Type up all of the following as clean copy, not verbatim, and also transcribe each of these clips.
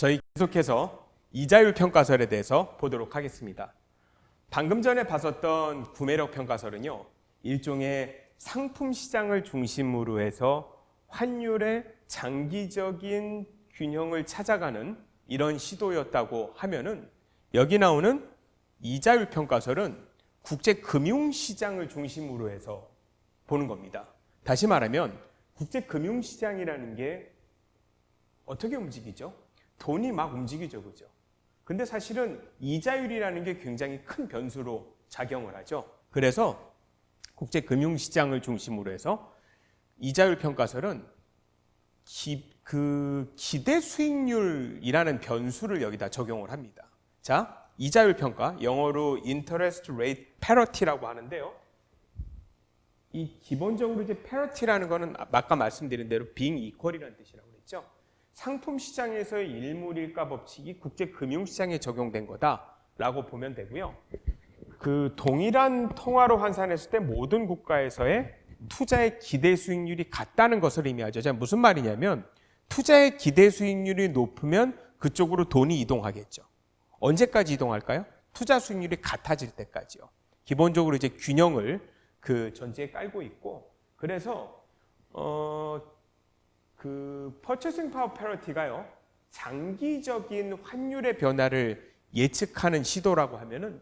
저희 계속해서 이자율 평가설에 대해서 보도록 하겠습니다. 방금 전에 봤었던 구매력 평가설은요, 일종의 상품 시장을 중심으로 해서 환율의 장기적인 균형을 찾아가는 이런 시도였다고 하면은, 여기 나오는 이자율 평가설은 국제 금융 시장을 중심으로 해서 보는 겁니다. 다시 말하면 국제 금융 시장이라는 게 어떻게 움직이죠? 돈이 막 움직이죠, 그죠? 근데 사실은 이자율이라는 게 굉장히 큰 변수로 작용을 하죠. 그래서 국제 금융 시장을 중심으로 해서 이자율 평가설은 기대 수익률이라는 변수를 여기다 적용을 합니다. 자, 이자율 평가, 영어로 interest rate parity라고 하는데요. 이 기본적으로 이제 parity라는 거는 아까 말씀드린 대로 being equal이라는 뜻이라고 그랬죠. 상품 시장에서의 일물일가 법칙이 국제 금융 시장에 적용된 거다라고 보면 되고요. 그 동일한 통화로 환산했을 때 모든 국가에서의 투자의 기대 수익률이 같다는 것을 의미하죠. 자, 무슨 말이냐면 투자의 기대 수익률이 높으면 그쪽으로 돈이 이동하겠죠. 언제까지 이동할까요? 투자 수익률이 같아질 때까지요. 기본적으로 이제 균형을 그 전제에 깔고 있고, 그래서 purchasing power parity가요, 장기적인 환율의 변화를 예측하는 시도라고 하면은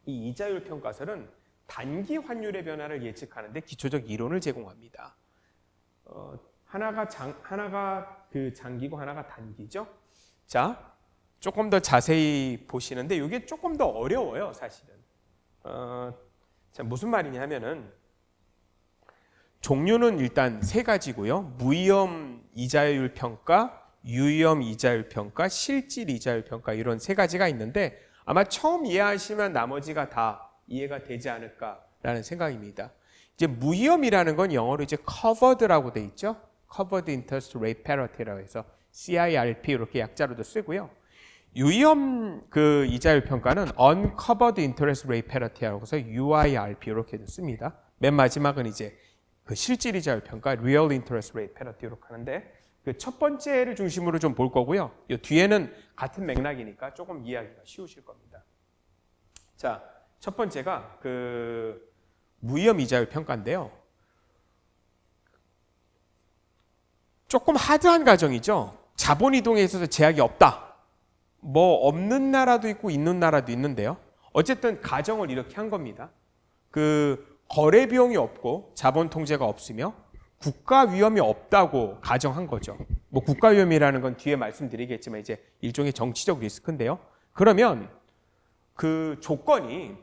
이 이자율 평가설은 단기 환율의 변화를 예측하는데 기초적 이론을 제공합니다. 하나가 장기고 하나가 단기죠. 자, 조금 더 자세히 보시는데 이게 조금 더 어려워요, 사실은. 자, 무슨 말이냐 하면은 종류는 일단 세 가지고요. 무위험 이자율 평가, 유위험 이자율 평가, 실질 이자율 평가, 이런 세 가지가 있는데 아마 처음 이해하시면 나머지가 다 이해가 되지 않을까라는 생각입니다. 이제 무위험이라는 건 영어로 이제 covered라고 돼 있죠. covered interest rate parity라고 해서 CIRP 이렇게 약자로도 쓰고요. 유위험 그 이자율 평가는 uncovered interest rate parity라고 해서 UIRP 이렇게 씁니다. 맨 마지막은 이제 그 실질 이자율 평가 real interest rate parity 이렇게 하는데, 그 첫 번째를 중심으로 좀 볼 거고요. 이 뒤에는 같은 맥락이니까 조금 이해하기가 쉬우실 겁니다. 자, 첫 번째가 그 무위험 이자율 평가인데요. 조금 하드한 가정이죠. 자본 이동에 있어서 제약이 없다. 뭐 없는 나라도 있고 있는 나라도 있는데요. 어쨌든 가정을 이렇게 한 겁니다. 그 거래 비용이 없고 자본 통제가 없으며 국가 위험이 없다고 가정한 거죠. 뭐 국가 위험이라는 건 뒤에 말씀드리겠지만 이제 일종의 정치적 리스크인데요. 그러면 그 조건이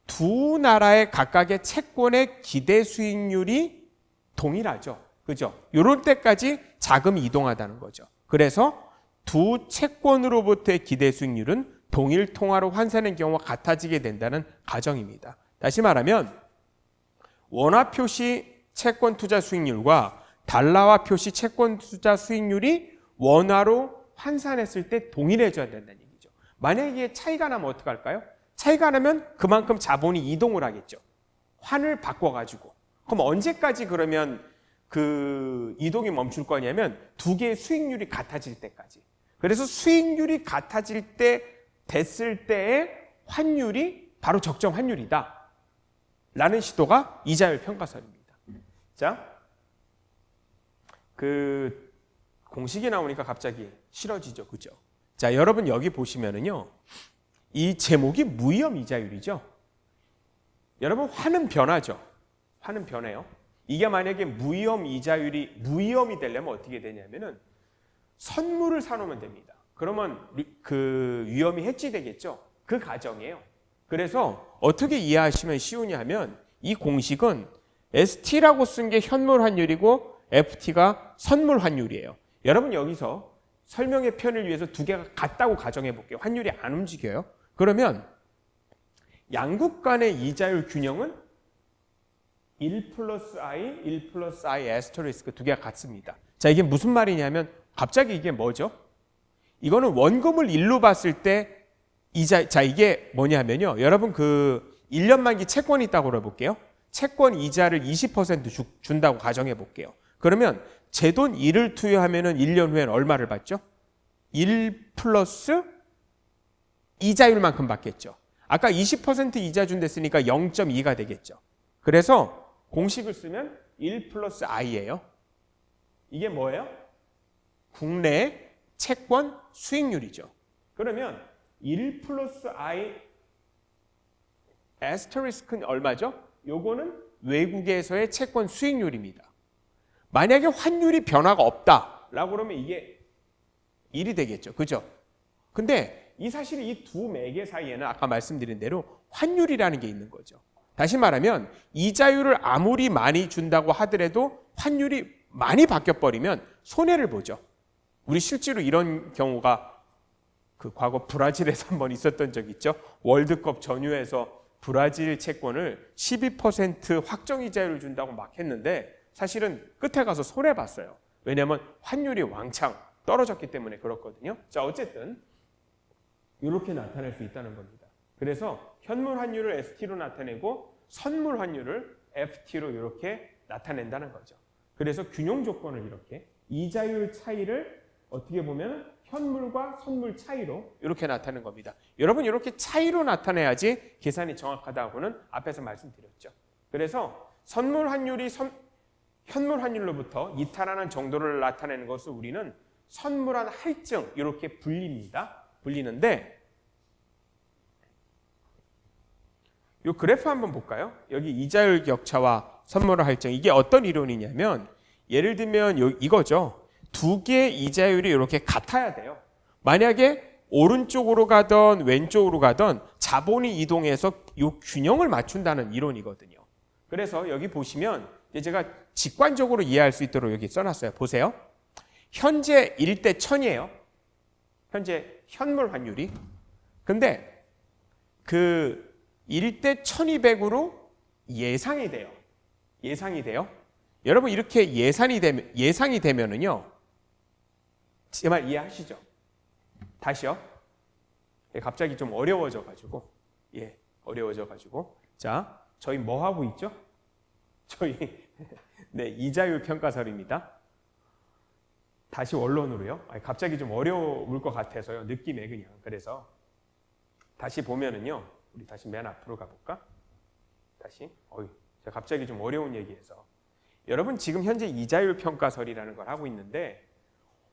두 나라의 각각의 채권의 기대 수익률이 동일하죠. 그죠? 이럴 때까지 자금이 이동하다는 거죠. 그래서 두 채권으로부터의 기대 수익률은 동일 통화로 환산의 경우와 같아지게 된다는 가정입니다. 다시 말하면 원화 표시 채권 투자 수익률과 달러화 표시 채권 투자 수익률이 원화로 환산했을 때 동일해져야 된다는 얘기죠. 만약에 차이가 나면 어떡할까요? 차이가 나면 그만큼 자본이 이동을 하겠죠. 환을 바꿔가지고. 그럼 언제까지 그러면 그 이동이 멈출 거냐면 두 개의 수익률이 같아질 때까지. 그래서 수익률이 같아질 때 됐을 때의 환율이 바로 적정 환율이다 라는 시도가 이자율 평가설입니다. 자, 그 공식이 나오니까 갑자기 싫어지죠, 그죠? 자, 여러분 여기 보시면은요, 이 제목이 무위험 이자율이죠. 여러분 환은 변하죠. 환은 변해요. 이게 만약에 무위험 이자율이 무위험이 되려면 어떻게 되냐면은 선물을 사놓으면 됩니다. 그러면 그 위험이 해지되겠죠. 그 가정이에요. 그래서 어떻게 이해하시면 쉬우냐 하면 이 공식은 ST라고 쓴 게 현물 환율이고 FT가 선물 환율이에요. 여러분 여기서 설명의 편을 위해서 두 개가 같다고 가정해 볼게요. 환율이 안 움직여요. 그러면 양국 간의 이자율 균형은 1 플러스 I 에스터리스크 두 개가 같습니다. 자, 이게 무슨 말이냐면 갑자기 이게 뭐죠? 이거는 원금을 1로 봤을 때 자, 이게 뭐냐면요. 여러분 그 1년 만기 채권이 있다고 그래볼게요. 채권 이자를 20% 준다고 가정해 볼게요. 그러면 제 돈 1을 투여하면은 1년 후에는 얼마를 받죠? 1 플러스 이자율만큼 받겠죠. 아까 20% 이자 준댔으니까 0.2가 되겠죠. 그래서 공식을 쓰면 1 플러스 i예요. 이게 뭐예요? 국내 채권 수익률이죠. 그러면 1 플러스 i 에스터리스크는 얼마죠? 요거는 외국에서의 채권 수익률입니다. 만약에 환율이 변화가 없다라고 그러면 이게 1이 되겠죠. 그죠? 근데 이 사실 이 두 매개 사이에는 아까 말씀드린 대로 환율이라는 게 있는 거죠. 다시 말하면 이자율을 아무리 많이 준다고 하더라도 환율이 많이 바뀌어버리면 손해를 보죠. 우리 실제로 이런 경우가 그 과거 브라질에서 한번 있었던 적 있죠. 월드컵 전후에서 브라질 채권을 12% 확정 이자율을 준다고 막 했는데 사실은 끝에 가서 손해봤어요. 왜냐하면 환율이 왕창 떨어졌기 때문에 그렇거든요. 자, 어쨌든 이렇게 나타낼 수 있다는 겁니다. 그래서 현물 환율을 ST로 나타내고 선물 환율을 FT로 이렇게 나타낸다는 거죠. 그래서 균형 조건을 이렇게 이자율 차이를 어떻게 보면 현물과 선물 차이로 이렇게 나타내는 겁니다. 여러분 이렇게 차이로 나타내야지 계산이 정확하다고는 앞에서 말씀드렸죠. 그래서 선물 환율이 현물 환율로부터 이탈하는 정도를 나타내는 것을 우리는 선물한 할증 이렇게 불리는데 이 그래프 한번 볼까요? 여기 이자율 격차와 선물 할증 이게 어떤 이론이냐면 예를 들면 이거죠. 두 개의 이자율이 이렇게 같아야 돼요. 만약에 오른쪽으로 가던 왼쪽으로 가던 자본이 이동해서 이 균형을 맞춘다는 이론이거든요. 그래서 여기 보시면 제가 직관적으로 이해할 수 있도록 여기 써놨어요. 보세요. 현재 1대 1000이에요. 현재 현물 환율이. 근데 그 1대 1200으로 예상이 돼요. 예상이 돼요. 여러분 이렇게 예상이 되면은요. 제 말 이해하시죠? 다시요. 갑자기 좀 어려워져 가지고. 어려워져 가지고. 자, 저희 뭐 하고 있죠? 저희 네, 이자율 평가설입니다. 다시 원론으로요. 갑자기 좀 어려울 것 같아서요. 느낌에 그냥. 그래서 다시 보면은요. 우리 다시 맨 앞으로 가볼까? 다시. 제가 갑자기 좀 어려운 얘기해서. 여러분 지금 현재 이자율 평가설이라는 걸 하고 있는데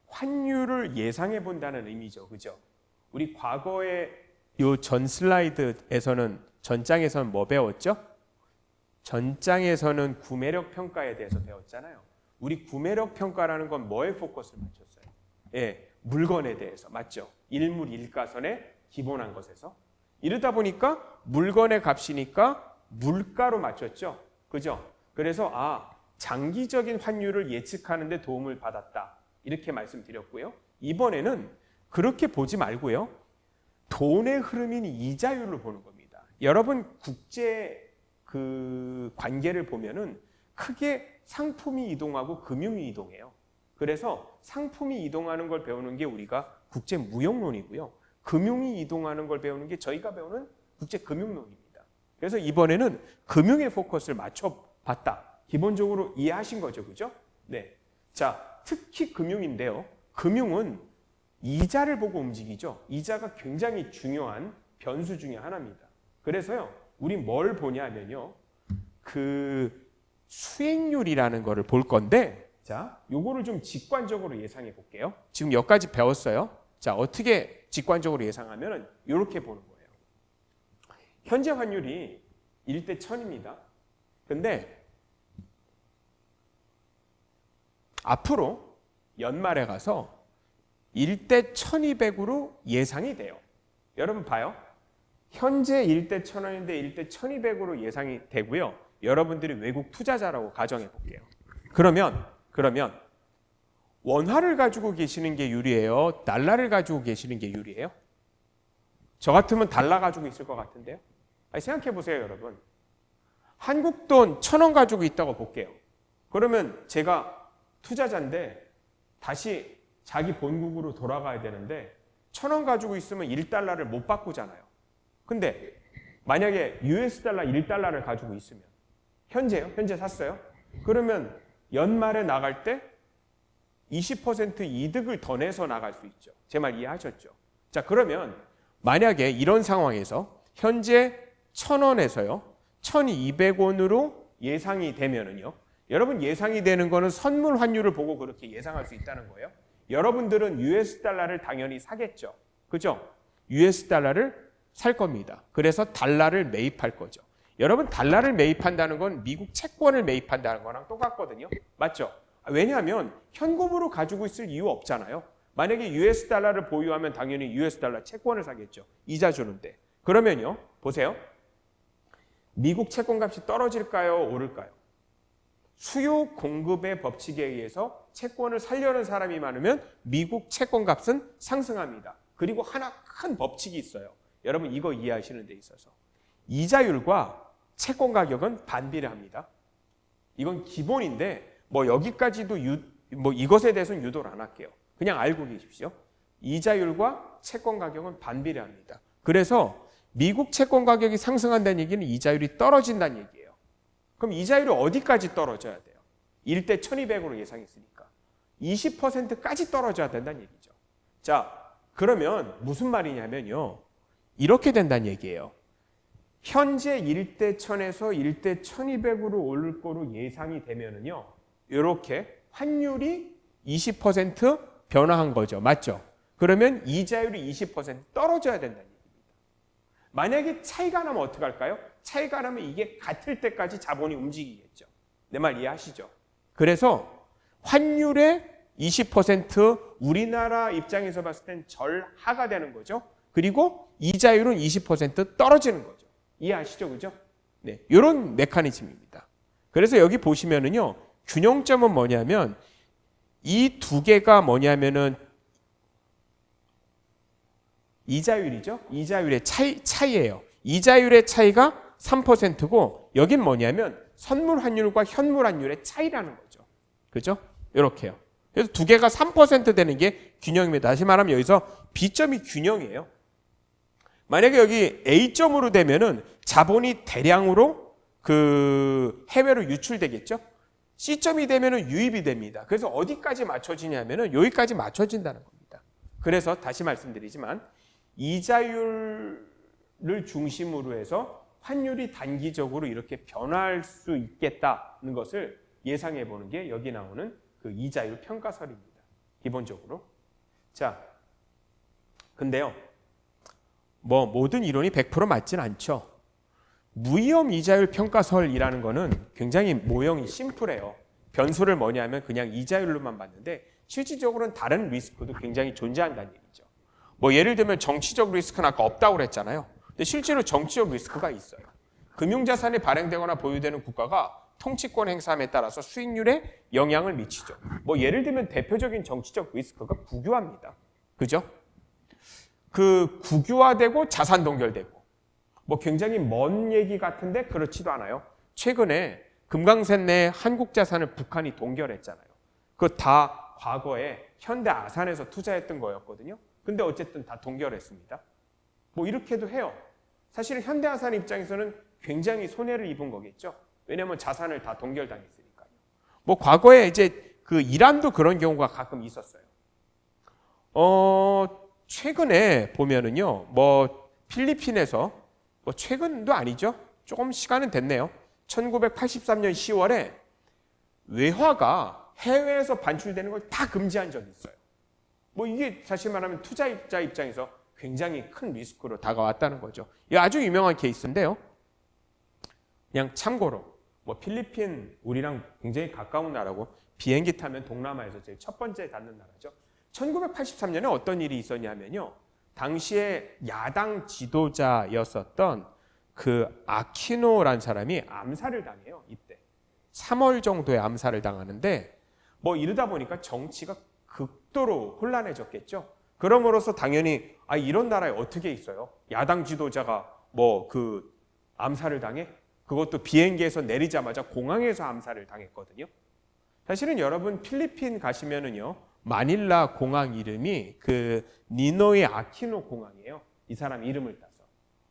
환율을 예상해 본다는 의미죠. 그죠? 우리 과거에 요 전 슬라이드에서는 전장에서는 뭐 배웠죠? 전장에서는 구매력 평가에 대해서 배웠잖아요. 우리 구매력 평가라는 건 뭐에 포커스를 맞췄어요? 물건에 대해서. 맞죠? 일물 일가선에 기본한 것에서. 이러다 보니까 물건의 값이니까 물가로 맞췄죠. 그죠? 그래서 장기적인 환율을 예측하는 데 도움을 받았다. 이렇게 말씀드렸고요. 이번에는 그렇게 보지 말고요. 돈의 흐름인 이자율을 보는 겁니다. 여러분 국제 그 관계를 보면은 크게 상품이 이동하고 금융이 이동해요. 그래서 상품이 이동하는 걸 배우는 게 우리가 국제 무역론이고요. 금융이 이동하는 걸 배우는 게 저희가 배우는 국제 금융론입니다. 그래서 이번에는 금융에 포커스를 맞춰봤다. 기본적으로 이해하신 거죠, 그죠? 네. 자, 특히 금융인데요. 금융은 이자를 보고 움직이죠. 이자가 굉장히 중요한 변수 중에 하나입니다. 그래서요, 우리 뭘 보냐면요, 그 수익률이라는 거를 볼 건데, 자, 요거를 좀 직관적으로 예상해 볼게요. 지금 여기까지 배웠어요. 자, 어떻게 직관적으로 예상하면 이렇게 보는 거예요. 현재 환율이 1대 1000입니다. 근데 앞으로 연말에 가서 1대 1200으로 예상이 돼요. 여러분 봐요. 현재 1대 1000원인데 1대 1200으로 예상이 되고요. 여러분들이 외국 투자자라고 가정해 볼게요. 그러면 원화를 가지고 계시는 게 유리해요? 달러를 가지고 계시는 게 유리해요? 저 같으면 달러 가지고 있을 것 같은데요. 생각해 보세요, 여러분. 한국 돈 1000원 가지고 있다고 볼게요. 그러면 제가 투자자인데 다시 자기 본국으로 돌아가야 되는데 1000원 가지고 있으면 1달러를 못 바꾸잖아요. 근데 만약에 US 달러 1달러를 가지고 있으면 현재 샀어요? 그러면 연말에 나갈 때 20% 이득을 더 내서 나갈 수 있죠. 제 말 이해하셨죠? 자, 그러면 만약에 이런 상황에서 현재 1,000원에서요 1,200원으로 예상이 되면은요, 여러분 예상이 되는 거는 선물 환율을 보고 그렇게 예상할 수 있다는 거예요. 여러분들은 US 달러를 당연히 사겠죠. 그죠? US 달러를 살 겁니다. 그래서 달러를 매입할 거죠. 여러분 달러를 매입한다는 건 미국 채권을 매입한다는 거랑 똑같거든요. 맞죠? 왜냐하면 현금으로 가지고 있을 이유 없잖아요. 만약에 US 달러를 보유하면 당연히 US 달러 채권을 사겠죠. 이자 주는데. 그러면요, 보세요. 미국 채권 값이 떨어질까요? 오를까요? 수요 공급의 법칙에 의해서 채권을 살려는 사람이 많으면 미국 채권 값은 상승합니다. 그리고 하나 큰 법칙이 있어요. 여러분 이거 이해하시는 데 있어서 이자율과 채권 가격은 반비례합니다. 이건 기본인데 뭐 여기까지도 뭐 이것에 대해서는 유도를 안 할게요. 그냥 알고 계십시오. 이자율과 채권 가격은 반비례합니다. 그래서 미국 채권 가격이 상승한다는 얘기는 이자율이 떨어진다는 얘기예요. 그럼 이자율이 어디까지 떨어져야 돼요? 1대 1200으로 예상했으니까 20%까지 떨어져야 된다는 얘기죠. 자, 그러면 무슨 말이냐면요, 이렇게 된다는 얘기예요. 현재 1대 1000에서 1대 1200으로 오를 거로 예상이 되면은요, 이렇게 환율이 20% 변화한 거죠. 맞죠? 그러면 이자율이 20% 떨어져야 된다는 얘기입니다. 만약에 차이가 나면 어떻게 할까요? 차이가 나면 이게 같을 때까지 자본이 움직이겠죠. 내 말 이해하시죠? 그래서 환율의 20% 우리나라 입장에서 봤을 땐 절하가 되는 거죠. 그리고 이자율은 20% 떨어지는 거죠. 이해하시죠? 그죠? 네, 이런 메커니즘입니다. 그래서 여기 보시면은요, 균형점은 뭐냐면 이 두 개가 뭐냐면은 이자율이죠. 이자율의 차이예요. 이자율의 차이가 3%고 여긴 뭐냐면 선물 환율과 현물 환율의 차이라는 거죠. 그죠? 이렇게요. 그래서 두 개가 3% 되는 게 균형입니다. 다시 말하면 여기서 B점이 균형이에요. 만약에 여기 A점으로 되면은 자본이 대량으로 그 해외로 유출되겠죠. C점이 되면은 유입이 됩니다. 그래서 어디까지 맞춰지냐면은 여기까지 맞춰진다는 겁니다. 그래서 다시 말씀드리지만 이자율을 중심으로 해서 환율이 단기적으로 이렇게 변할 수 있겠다는 것을 예상해 보는 게 여기 나오는 그 이자율 평가설입니다. 기본적으로. 자, 근데요, 뭐 모든 이론이 100% 맞진 않죠. 무위험 이자율 평가설이라는 거는 굉장히 모형이 심플해요. 변수를 뭐냐면 그냥 이자율로만 봤는데 실질적으로는 다른 리스크도 굉장히 존재한다는 얘기죠. 뭐 예를 들면 정치적 리스크는 아까 없다고 그랬잖아요. 근데 실제로 정치적 리스크가 있어요. 금융자산이 발행되거나 보유되는 국가가 통치권 행사함에 따라서 수익률에 영향을 미치죠. 뭐 예를 들면 대표적인 정치적 리스크가 국유화입니다. 그죠? 그 국유화되고 자산 동결되고 뭐 굉장히 먼 얘기 같은데 그렇지도 않아요. 최근에 금강산 내 한국 자산을 북한이 동결했잖아요. 그거 다 과거에 현대 아산에서 투자했던 거였거든요. 근데 어쨌든 다 동결했습니다. 뭐 이렇게도 해요. 사실은 현대 아산 입장에서는 굉장히 손해를 입은 거겠죠. 왜냐하면 자산을 다 동결당했으니까요. 뭐 과거에 이제 그 이란도 그런 경우가 가끔 있었어요. 최근에 보면은요, 뭐 필리핀에서 뭐 최근도 아니죠. 조금 시간은 됐네요. 1983년 10월에 외화가 해외에서 반출되는 걸 다 금지한 적이 있어요. 뭐 이게 사실 말하면 투자자 입장에서 굉장히 큰 리스크로 다가왔다는 거죠. 이 아주 유명한 케이스인데요. 그냥 참고로 뭐 필리핀 우리랑 굉장히 가까운 나라고 비행기 타면 동남아에서 제일 첫 번째 닿는 나라죠. 1983년에 어떤 일이 있었냐면요. 당시에 야당 지도자였었던 그 아키노라는 사람이 암살을 당해요. 이때 3월 정도에 암살을 당하는데 뭐 이러다 보니까 정치가 극도로 혼란해졌겠죠. 그럼으로써 당연히 이런 나라에 어떻게 있어요? 야당 지도자가 뭐 그 암살을 당해? 그것도 비행기에서 내리자마자 공항에서 암살을 당했거든요. 사실은 여러분 필리핀 가시면은요, 마닐라 공항 이름이 그 니노의 아키노 공항이에요. 이 사람 이름을 따서.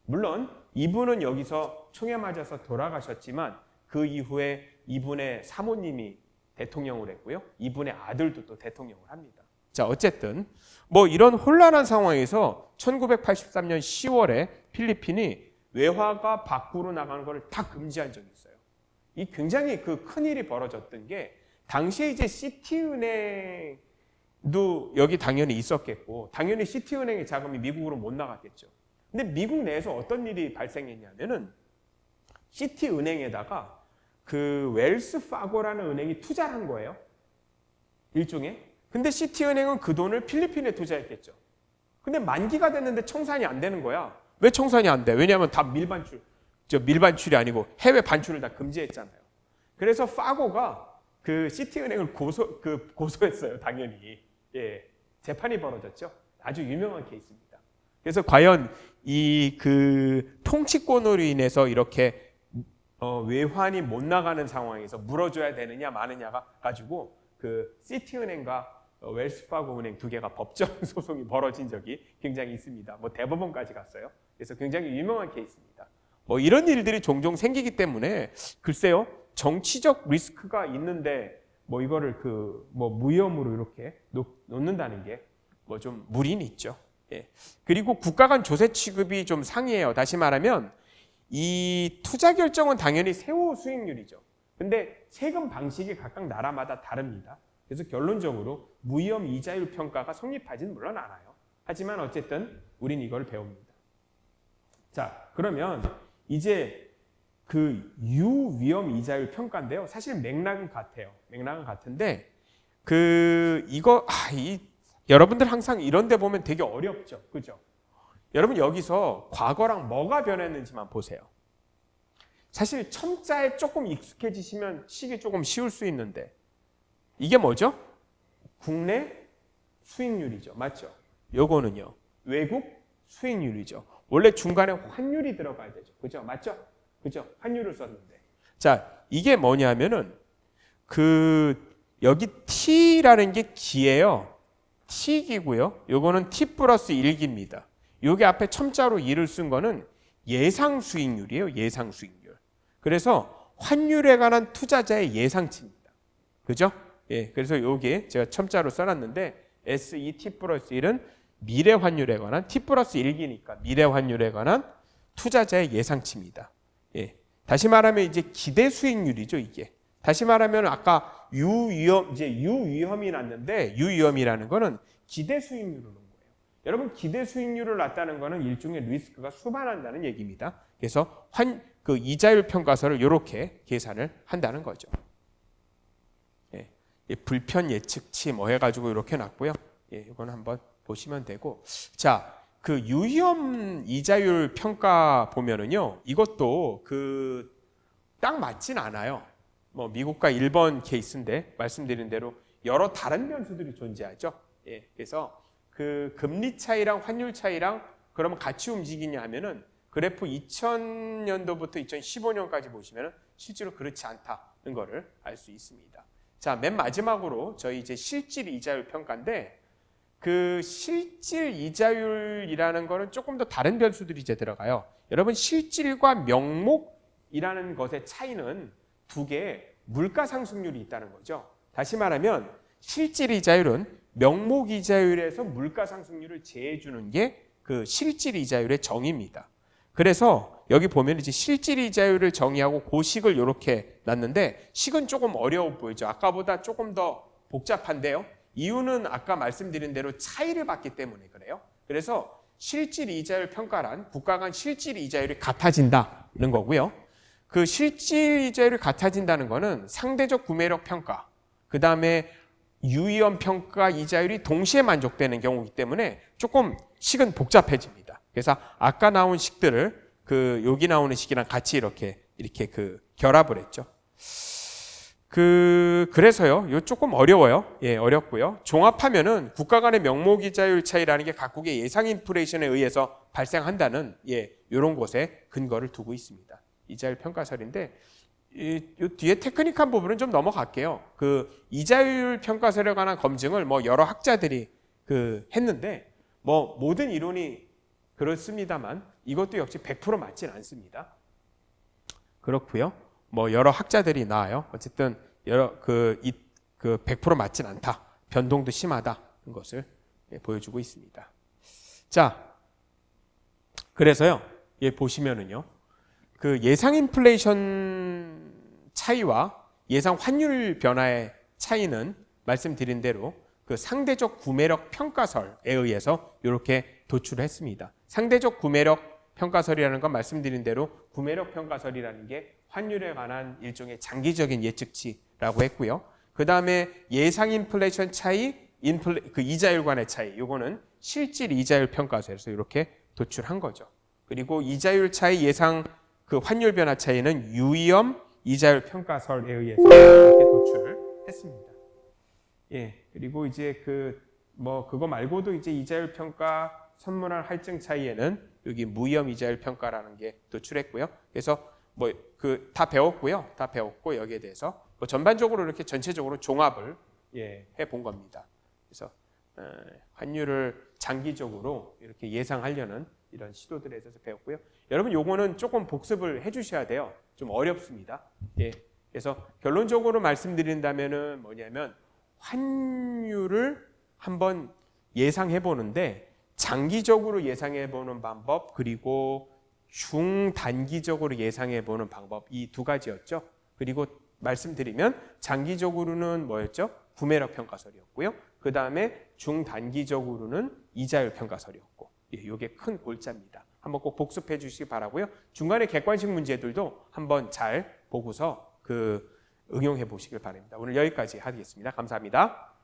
물론 이분은 여기서 총에 맞아서 돌아가셨지만 그 이후에 이분의 사모님이 대통령을 했고요. 이분의 아들도 또 대통령을 합니다. 자, 어쨌든 뭐 이런 혼란한 상황에서 1983년 10월에 필리핀이 외화가 밖으로 나가는 것을 다 금지한 적이 있어요. 이 굉장히 그 큰일이 벌어졌던 게 당시에 이제 시티은행도 여기 당연히 있었겠고 당연히 시티은행의 자금이 미국으로 못 나갔겠죠. 근데 미국 내에서 어떤 일이 발생했냐면은 시티은행에다가 그 웰스 파고라는 은행이 투자를 한 거예요. 일종의. 근데 시티은행은 그 돈을 필리핀에 투자했겠죠. 근데 만기가 됐는데 청산이 안 되는 거야. 왜 청산이 안 돼? 왜냐하면 다 밀반출이 아니고 해외 반출을 다 금지했잖아요. 그래서 파고가 그 시티은행을 고소했어요. 당연히. 예, 재판이 벌어졌죠. 아주 유명한 케이스입니다. 그래서 과연 이 그 통치권으로 인해서 이렇게 외환이 못 나가는 상황에서 물어줘야 되느냐 마느냐가 가지고 그 시티은행과 웰스파고 은행 두 개가 법정 소송이 벌어진 적이 굉장히 있습니다. 뭐 대법원까지 갔어요. 그래서 굉장히 유명한 케이스입니다. 뭐 이런 일들이 종종 생기기 때문에 글쎄요, 정치적 리스크가 있는데 뭐 이거를 뭐 무혐의로 이렇게 놓는다는 게 뭐 좀 무리는 있죠. 예. 그리고 국가 간 조세 취급이 좀 상이해요. 다시 말하면 이 투자 결정은 당연히 세후 수익률이죠. 근데 세금 방식이 각각 나라마다 다릅니다. 그래서 결론적으로 무위험 이자율 평가가 성립하지는 물론 않아요. 하지만 어쨌든 우린 이걸 배웁니다. 자, 그러면 이제 그 유위험 이자율 평가인데요. 사실 맥락은 같아요. 맥락은 같은데 여러분들 항상 이런 데 보면 되게 어렵죠. 그죠? 여러분 여기서 과거랑 뭐가 변했는지만 보세요. 사실 첨자에 조금 익숙해지시면 식이 조금 쉬울 수 있는데 이게 뭐죠? 국내 수익률이죠. 맞죠? 요거는요. 외국 수익률이죠. 원래 중간에 환율이 들어가야 되죠. 그죠? 맞죠? 그죠? 환율을 썼는데. 자, 이게 뭐냐면은 여기 T라는 게 기예요. T기고요. 요거는 T 플러스 1기입니다. 요게 앞에 첨자로 2를 쓴 거는 예상 수익률이에요. 예상 수익률. 그래서 환율에 관한 투자자의 예상치입니다. 그죠? 예. 그래서 요게 제가 첨자로 써놨는데 SET 플러스 1은 미래 환율에 관한 T 플러스 1기니까 미래 환율에 관한 투자자의 예상치입니다. 예. 다시 말하면 이제 기대 수익률이죠, 이게. 다시 말하면 아까 유위험이 났는데 유위험이라는 거는 기대 수익률을 놓은 거예요. 여러분 기대 수익률을 놨다는 거는 일종의 리스크가 수반한다는 얘기입니다. 그래서 이자율 평가서를 이렇게 계산을 한다는 거죠. 예. 불편 예측치 뭐 해가지고 이렇게 놨고요. 예, 이건 한번 보시면 되고. 자, 그 유위험 이자율 평가 보면은요, 이것도 딱 맞진 않아요. 뭐 미국과 일본 케이스인데 말씀드린 대로 여러 다른 변수들이 존재하죠. 예, 그래서 그 금리 차이랑 환율 차이랑 그러면 같이 움직이냐 하면은 그래프 2000년도부터 2015년까지 보시면은 실제로 그렇지 않다는 거를 알 수 있습니다. 자, 맨 마지막으로 저희 이제 실질 이자율 평가인데 그 실질 이자율이라는 거는 조금 더 다른 변수들이 이제 들어가요. 여러분 실질과 명목이라는 것의 차이는 두 개의 물가 상승률이 있다는 거죠. 다시 말하면 실질 이자율은 명목 이자율에서 물가 상승률을 제해 주는 게 그 실질 이자율의 정의입니다. 그래서 여기 보면 이제 실질 이자율을 정의하고 그 식을 이렇게 놨는데 식은 조금 어려워 보이죠. 아까보다 조금 더 복잡한데요. 이유는 아까 말씀드린 대로 차이를 봤기 때문에 그래요. 그래서 실질 이자율 평가란 국가 간 실질 이자율이 같아진다는 거고요. 그 실질 이자율이 같아진다는 거는 상대적 구매력 평가, 그 다음에 유위험 평가 이자율이 동시에 만족되는 경우이기 때문에 조금 식은 복잡해집니다. 그래서 아까 나온 식들을 여기 나오는 식이랑 같이 이렇게 결합을 했죠. 그래서요, 요 조금 어려워요. 예, 어렵고요. 종합하면은 국가 간의 명목 이자율 차이라는 게 각국의 예상 인플레이션에 의해서 발생한다는 이런 것에 근거를 두고 있습니다. 이자율 평가설인데 요 뒤에 테크닉한 부분은 좀 넘어갈게요. 이자율 평가설에 관한 검증을 뭐 여러 학자들이 했는데 뭐 모든 이론이 그렇습니다만 이것도 역시 100% 맞진 않습니다. 그렇고요. 뭐 여러 학자들이 나와요. 어쨌든 그 100% 맞진 않다. 변동도 심하다는 것을 보여주고 있습니다. 자, 그래서요. 보시면은요. 그 예상 인플레이션 차이와 예상 환율 변화의 차이는 말씀드린 대로 그 상대적 구매력 평가설에 의해서 이렇게 도출을 했습니다. 상대적 구매력 평가설이라는 건 말씀드린 대로 구매력 평가설이라는 게 환율에 관한 일종의 장기적인 예측치라고 했고요. 그 다음에 예상 인플레이션 차이, 그 이자율 간의 차이, 이거는 실질 이자율 평가설에서 이렇게 도출한 거죠. 그리고 이자율 차이, 예상 그 환율 변화 차이는 유의엄 이자율 평가설에 의해서 이렇게 도출했습니다. 그리고 이제 그거 말고도 이제 이자율 평가 선물할 할증 차이에는 여기 무위험 이자율 평가라는 게 도출했고요. 그래서 다 배웠고요. 다 배웠고 여기에 대해서 전반적으로 이렇게 전체적으로 종합을 해본 겁니다. 그래서 환율을 장기적으로 이렇게 예상하려는 이런 시도들에 대해서 배웠고요. 여러분 요거는 조금 복습을 해주셔야 돼요. 좀 어렵습니다. 그래서 결론적으로 말씀드린다면은 뭐냐면 환율을 한번 예상해 보는데 장기적으로 예상해 보는 방법 그리고 중단기적으로 예상해 보는 방법 이 두 가지였죠. 그리고 말씀드리면 장기적으로는 뭐였죠? 구매력 평가설이었고요. 그 다음에 중단기적으로는 이자율 평가설이었고 이게 큰 골자입니다. 한번 꼭 복습해 주시기 바라고요. 중간에 객관식 문제들도 한번 잘 보고서 응용해 보시길 바랍니다. 오늘 여기까지 하겠습니다. 감사합니다.